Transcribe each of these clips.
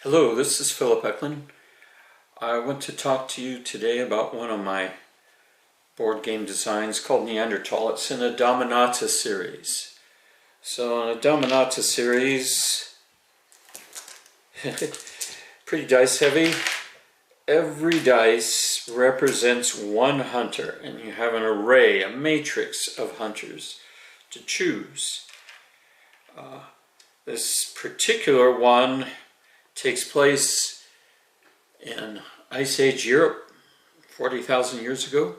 Hello, this is Phil Eklund. I want to talk to you today about one of my board game designs called Neanderthal. It's in a Dominata series. So in a Dominata series, pretty dice heavy. Every dice represents one hunter, and you have an array, a matrix of hunters to choose. This particular one takes place in Ice Age Europe, 40,000 years ago.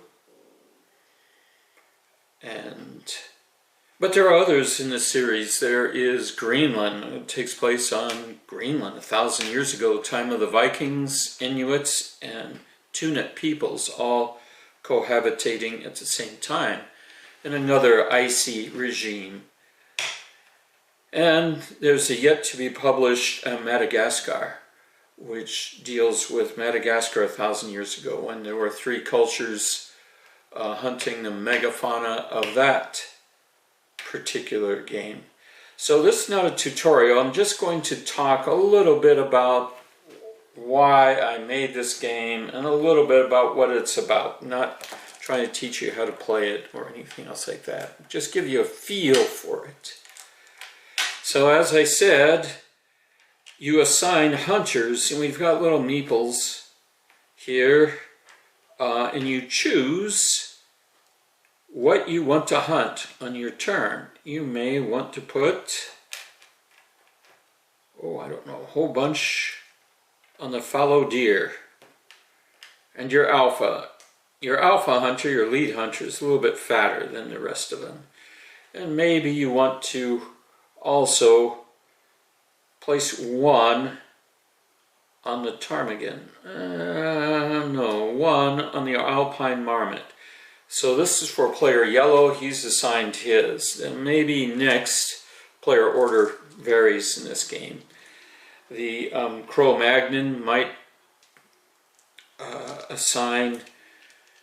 But there are others in the series. There is Greenland. It takes place on Greenland 1,000 years ago, time of the Vikings, Inuits, and Tunit peoples all cohabitating at the same time in another icy regime. And there's a yet-to-be-published Madagascar, which deals with Madagascar 1,000 years ago, when there were three cultures hunting the megafauna of that particular game. So this is not a tutorial. I'm just going to talk a little bit about why I made this game and a little bit about what it's about. Not trying to teach you how to play it or anything else like that. Just give you a feel for it. So as I said, you assign hunters, and we've got little meeples here, and you choose what you want to hunt on your turn. You may want to put, I don't know, a whole bunch on the fallow deer. And your alpha hunter, your lead hunter, is a little bit fatter than the rest of them. And maybe you want to also place one on the ptarmigan. No, one on the alpine marmot. So this is for player yellow. He's assigned his. Then maybe next, player order varies in this game. The Cro-Magnon might assign,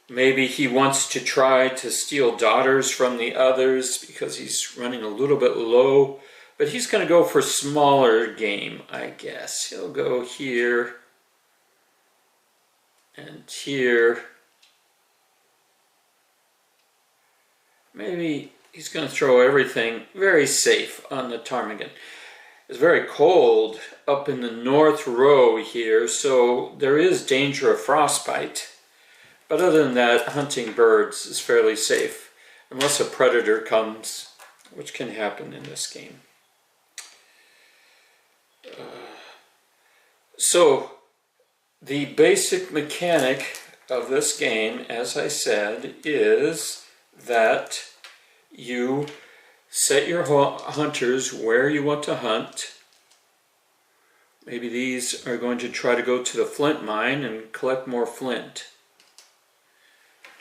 maybe he wants to try to steal daughters from the others because he's running a little bit low. But he's going to go for smaller game, I guess. He'll go here and here. Maybe he's going to throw everything very safe on the ptarmigan. It's very cold up in the north row here, so there is danger of frostbite. But other than that, hunting birds is fairly safe, unless a predator comes, which can happen in this game. So the basic mechanic of this game, as I said, is that you set your hunters where you want to hunt. Maybe these are going to try to go to the flint mine and collect more flint.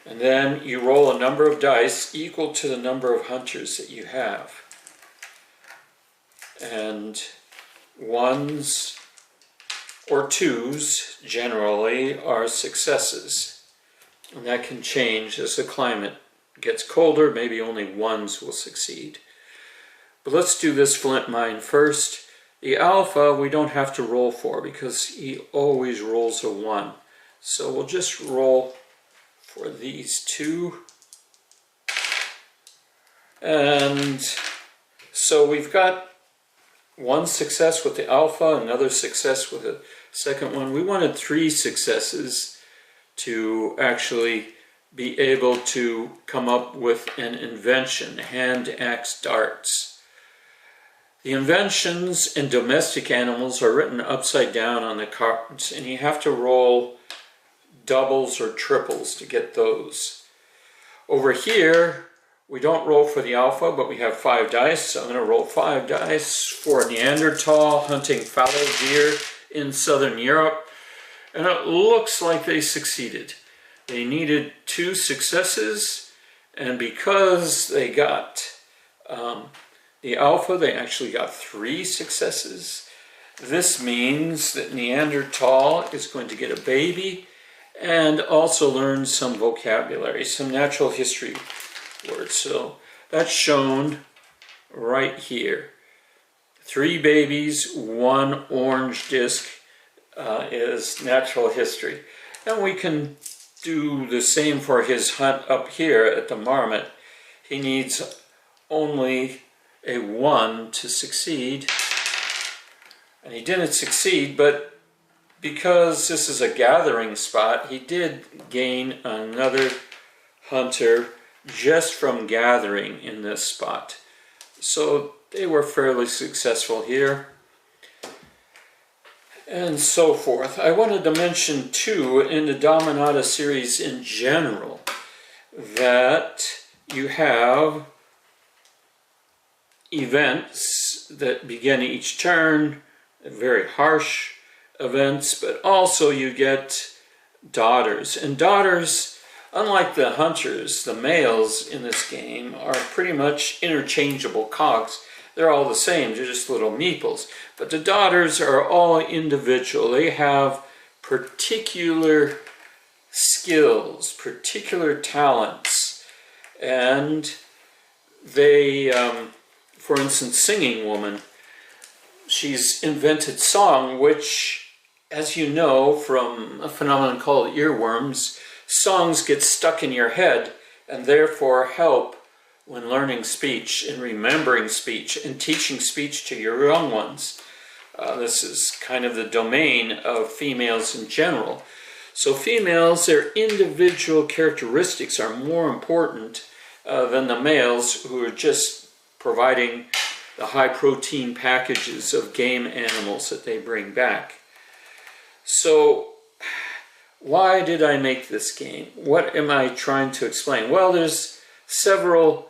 And then you roll a number of dice equal to the number of hunters that you have. And ones or twos generally are successes, and that can change as the climate gets colder. Maybe only ones will succeed. But let's do this flint mine first. The alpha we don't have to roll for because he always rolls a 1. So we'll just roll for these two. And so we've got one success with the alpha, another success with the second one. We wanted 3 successes to actually be able to come up with an invention, hand axe darts. The inventions in domestic animals are written upside down on the cards, and you have to roll doubles or triples to get those. Over here, we don't roll for the alpha, but we have 5 dice. So I'm going to roll 5 dice for Neanderthal hunting fallow deer in southern Europe. And it looks like they succeeded. They needed 2 successes, and because they got the alpha, they actually got 3 successes. This means that Neanderthal is going to get a baby and also learn some vocabulary, some natural history words. So that's shown right here. 3 babies, 1 orange disc, is natural history. And we can do the same for his hunt up here at the marmot. He needs only a 1 to succeed. And he didn't succeed, but because this is a gathering spot, he did gain another hunter just from gathering in this spot. So they were fairly successful here. And so forth. I wanted to mention too, in the Dominata series in general, that you have events that begin each turn, very harsh events, but also you get daughters. And daughters, unlike the hunters, the males in this game are pretty much interchangeable cogs. They're all the same, they're just little meeples. But the daughters are all individual. They have particular skills, particular talents. And they, for instance, Singing Woman, she's invented song, which, as you know from a phenomenon called earworms, songs get stuck in your head and therefore help when learning speech and remembering speech and teaching speech to your young ones. This is kind of the domain of females in general. So females, their individual characteristics are more important than the males, who are just providing the high protein packages of game animals that they bring back. So why did I make this game? What am I trying to explain? Well, there's several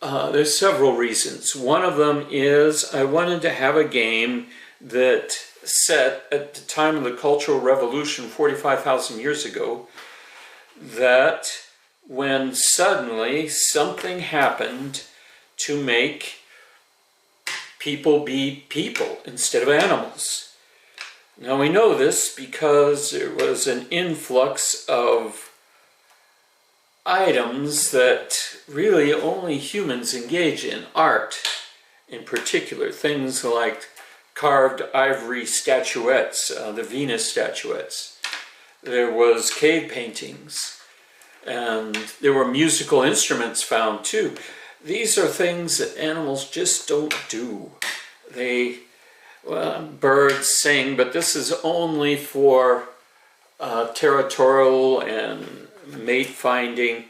reasons. One of them is I wanted to have a game that set at the time of the Cultural Revolution 45,000 years ago, that when suddenly something happened to make people be people instead of animals. Now we know this because there was an influx of items that really only humans engage in, art in particular, things like carved ivory statuettes, the Venus statuettes. There was cave paintings, and there were musical instruments found too. These are things that animals just don't do. Birds sing, but this is only for territorial and mate finding.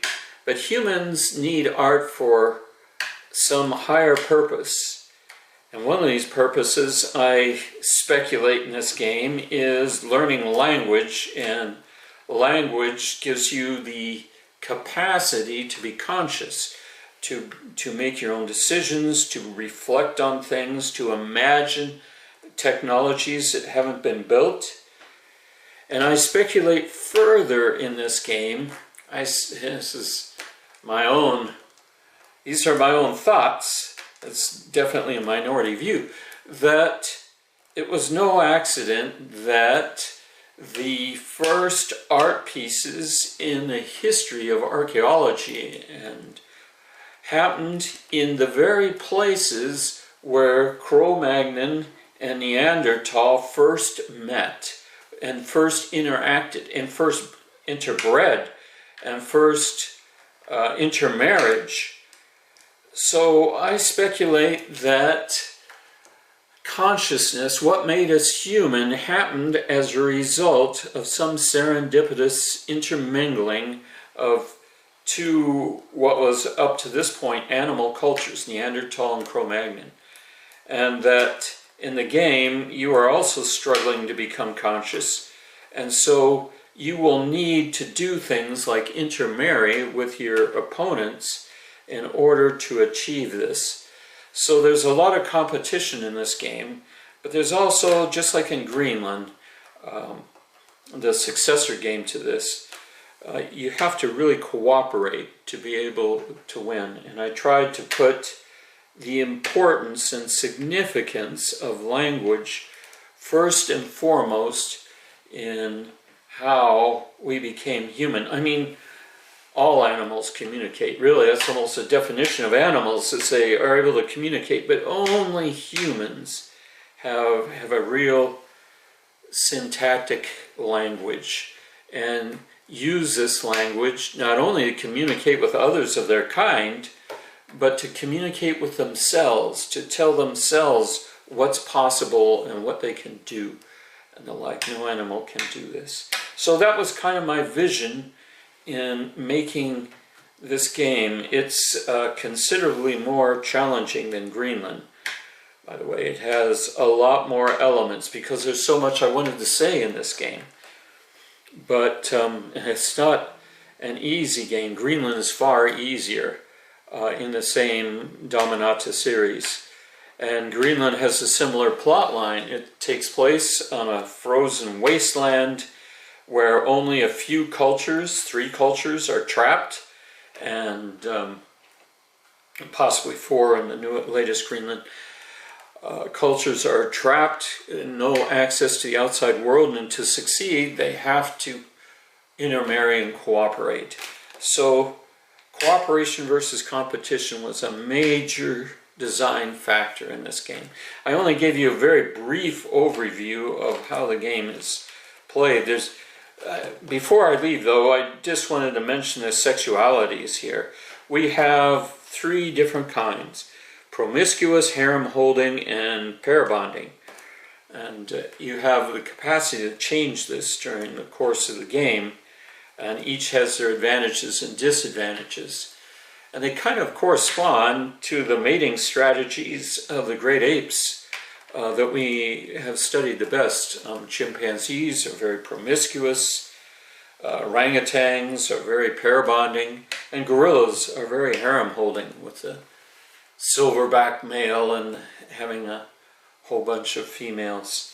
But humans need art for some higher purpose. And one of these purposes, I speculate in this game, is learning language. And language gives you the capacity to be conscious, to make your own decisions, to reflect on things, to imagine technologies that haven't been built. And I speculate further in this game. These are my own thoughts. It's definitely a minority view, that it was no accident that the first art pieces in the history of archaeology and happened in the very places where Cro-Magnon and Neanderthal first met and first interacted and first interbred and first intermarriage. So I speculate that consciousness, what made us human, happened as a result of some serendipitous intermingling of two, what was up to this point, animal cultures, Neanderthal and Cro-Magnon. And that in the game, you are also struggling to become conscious. And so you will need to do things like intermarry with your opponents in order to achieve this. So there's a lot of competition in this game, but there's also, just like in Greenland, the successor game to this, you have to really cooperate to be able to win. And I tried to put the importance and significance of language first and foremost in how we became human. I mean, all animals communicate. Really, that's almost a definition of animals, that they are able to communicate, but only humans have a real syntactic language and use this language not only to communicate with others of their kind, but to communicate with themselves, to tell themselves what's possible and what they can do and the like. No animal can do this. So that was kind of my vision in making this game. It's considerably more challenging than Greenland. By the way, it has a lot more elements because there's so much I wanted to say in this game. But it's not an easy game. Greenland is far easier in the same Dominata series. And Greenland has a similar plot line. It takes place on a frozen wasteland where only a few cultures, 3 cultures, are trapped, and possibly 4 in the latest Greenland. Cultures are trapped, no access to the outside world, and to succeed they have to intermarry and cooperate. So cooperation versus competition was a major design factor in this game. I only gave you a very brief overview of how the game is played. Before I leave though, I just wanted to mention the sexualities here. We have 3 different kinds: promiscuous, harem holding, and pair bonding. And you have the capacity to change this during the course of the game, and each has their advantages and disadvantages. And they kind of correspond to the mating strategies of the great apes that we have studied the best. Chimpanzees are very promiscuous, orangutans are very pair bonding, and gorillas are very harem holding, with the silverback male and having a whole bunch of females.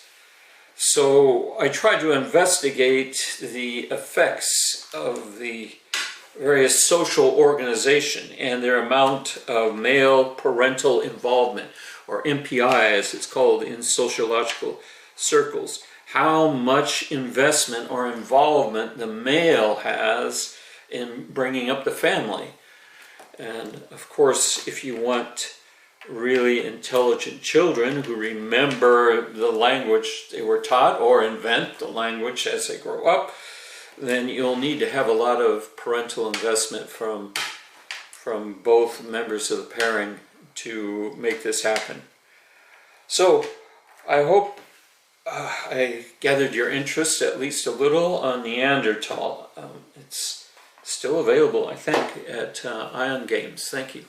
So I tried to investigate the effects of the various social organization and their amount of male parental involvement, or MPI as it's called in sociological circles. How much investment or involvement the male has in bringing up the family. And of course, if you want really intelligent children who remember the language they were taught or invent the language as they grow up, then you'll need to have a lot of parental investment from both members of the pairing to make this happen. So I hope I gathered your interest at least a little on Neanderthal. It's still available, I think, at Ion Games. Thank you.